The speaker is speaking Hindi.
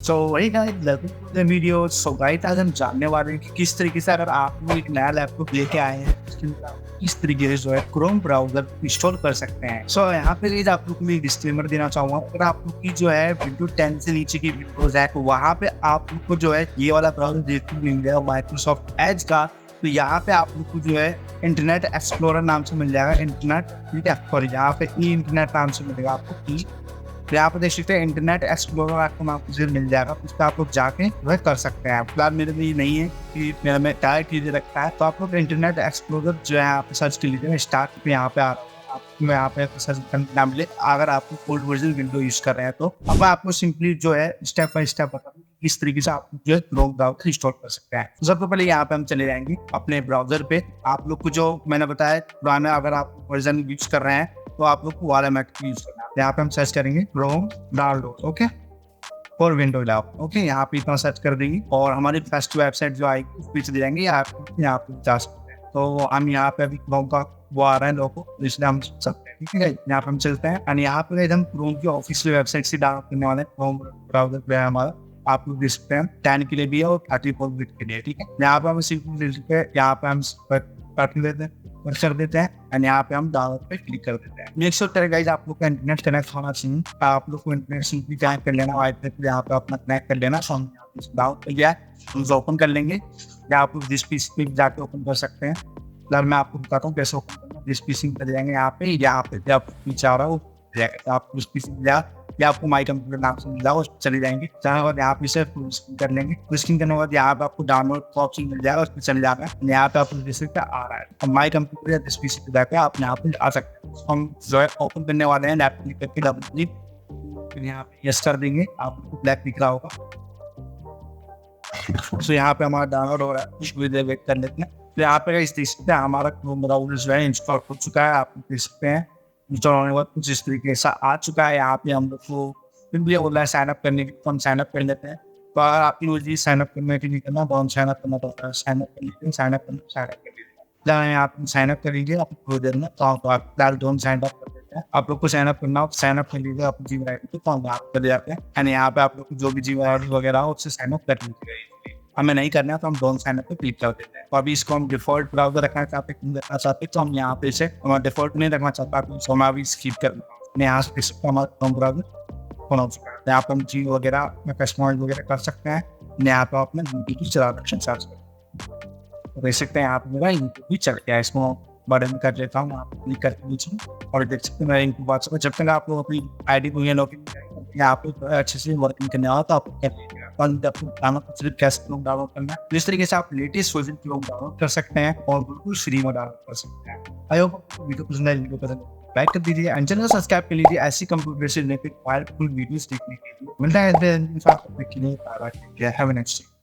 सो वही गाइस वीडियो। सो गाइस आज हम जानने वाले हैं कि किस तरीके से अगर आप लोग एक नया लैपटॉप लेके आए हैं उसके अंदर आप किस तरीके से जो है क्रोम ब्राउजर इंस्टॉल कर सकते हैं। सो यहाँ पे गाइस आप लोग को मैं डिस्क्लेमर देना चाहूंगा, अगर आप लोग की जो है विंडो 10 से नीचे की विंडोज है तो वहाँ पे आप लोग को जो है ये वाला ब्राउजर देखने को मिल जाएगा माइक्रोसॉफ्ट एज का। तो यहाँ पे आप लोग को जो है इंटरनेट एक्सप्लोरर नाम से मिल जाएगा, यहाँ पे ई इंटरनेट नाम से मिलेगा आपको ई। तो यहाँ पर देख सकते हैं इंटरनेट एक्सप्लोरर आपको नाम से मिल जाएगा, उस पर आप लोग जाके वह कर सकते हैं। फिलहाल मेरे लिए नहीं है कि मेरा में डायरेक्ट चीजें रखता है, तो आप लोग इंटरनेट एक्सप्लोरर जो है आप सर्च कर लीजिए। स्टार्ट पे यहाँ पे आ रहा है, आपको यहाँ पे सर्च करना मिले। अगर आप ओल्ड वर्जन विंडो यूज कर रहे हैं तो अब आपको सिंपली जो है स्टेप बाय स्टेप बता दूं किस तरीके से आप जो है क्रोम ब्राउजर इंस्टॉल कर सकते हैं। तो सबसे पहले यहाँ पे हम चले जाएंगे अपने ब्राउजर पे। आप लोग को जो मैंने बताया पुराना अगर आप वर्जन यूज कर रहे हैं तो आप लोग को वाला मैक यूज करना है। यहाँ पे हम सर्च करेंगे Chrome download okay for window lab okay. यहाँ पे इतना सर्च कर देंगे और हमारी फर्स्ट वेबसाइट जो आएगी उस पर चले जाएंगे। यहाँ पे जा सकते हैं। तो हम यहाँ पे अभी क्रोम का वो आ रहा है लोगों को, इसलिए हम सकते हैं। ठीक है, यहाँ पे हम चलते हैं और यहाँ पे हम क्रोम की ऑफिशियल वेबसाइट से डाउनलोड करने वाले हैं। क्रोम ब्राउजर पे है हमारा, आप लोग देख सकते हैं 10 के लिए भी है और 34 बिट के लिए। ठीक है, यहाँ पे हम यहाँ पे हम कर देते हैं कर देते हैं और यहाँ पे हम डाउनलोड पे क्लिक कर देते हैं। मेक श्योर करें गाइस आप लोग का इंटरनेट कनेक्ट होना चाहिए। आप लोग को इंटरनेट सिंपली कनेक्ट कर लेना, वाईफाई पे यहाँ पे अपना कनेक्ट कर लेना। हम डाउनलोड कर लिया हम ओपन कर लेंगे, या आप लोग जिस पीसी पे जाके ओपन कर सकते हैं। फिलहाल मैं आपको बताता हूँ कैसे ओपन करना। जिस पीसी पे जाएंगे यहाँ पे जब पीछे आ रहा है वो आप उस पीसी पे जा या आपको माई कंप्यूटर नाम से मिला उस चले जाएंगे। चाहे और यहाँ पे फुल स्क्रीन कर लेंगे। फुल स्क्रीन करने के बाद यहाँ पे आपको डाउनलोड का ऑप्शन मिल जाएगा, उस पर चले जाना है। यहाँ पे आपको जैसे आ रहा है अब माई कंप्यूटर या जिस पीसी पे जाकर आप यहाँ पे आ सकते हैं। हम जो है ओपन करने वाले हैं लैपटॉप करके डबल क्लिक, फिर यहाँ पे यस कर देंगे। आपको ब्लैक दिख रहा होगा। तो यहाँ पे हमारा डाउनलोड हो रहा है, कुछ भी देर वेट कर लेते हैं। तो यहाँ पे इस तरीके से हमारा क्रोम ब्राउज़र जो है इंस्टॉल हो चुका है। आप देख सकते हैं इंस्टॉल होने के बाद कुछ इस तरीके से आ चुका है। यहाँ पे हम लोग को फिर भी बोला है साइन अप करने के लिए, तो हम साइन अप कर लेते हैं। तो अगर आप लोग साइन अप करने के लिए करना तो हम साइन अप करना पड़ता है। साइन अप कर लीजिए, साइन अप कर लीजिए। आप साइन अप कर लीजिए, आप थोड़ी देर में तो आप फिलहाल दोनों साइन अप कर देते हैं। आप लोग को साइन अप करना हो साइन अप कर लीजिए आप जीमेल आईडी तो आप कर जाते हैं। एंड यहाँ पे आप लोग को जो भी जीमेल आईडी वगैरह हो उससे साइन अप कर लीजिए। हमें नहीं करना है तो हम डोंट साइन अप पे क्लिक कर देते हैं। तो अभी इसको हम डिफॉल्ट ब्राउजर रखना चाहते तो हम यहाँ पे इसे हमारा डिफॉल्ट नहीं रखना चाहता तो हम अभी स्किप कर देते हैं। यहाँ से हमारा क्रोम ब्राउजर खोल चुका है। यहाँ पे हम जी वगैरह कस्टमाइज वगैरह कर सकते हैं। यहाँ पे अपने यूट्यूब की चला सर्च कर देख सकते हैं। यहाँ पे मेरा यूट्यूब भी चल गया है। इसको बटन कर लेता हूँ, आप क्लिक करके नीचे और देख सकते हैं मेरा यूट्यूब व्हाट्सएप। जब तक आप लोग अपनी आईडी को लॉगिन यहाँ पे अच्छे से वर्किंग करने वाला तो आप कैसे डाउनलोड करना है। इस तरीके से आप लेटेस्ट वर्जन की डाउनलोड कर सकते हैं और बिल्कुल फ्री में डाउनलोड कर सकते हैं। आई होप वीडियो पसंद आए, वीडियो पसंद लाइक कर दीजिए एंड चैनल सब्सक्राइब कर लीजिए ऐसी कंप्यूटर से रिलेटेड फाइल फुल वीडियोस देखने के लिए। मिलता है हैव अ नेक्स्ट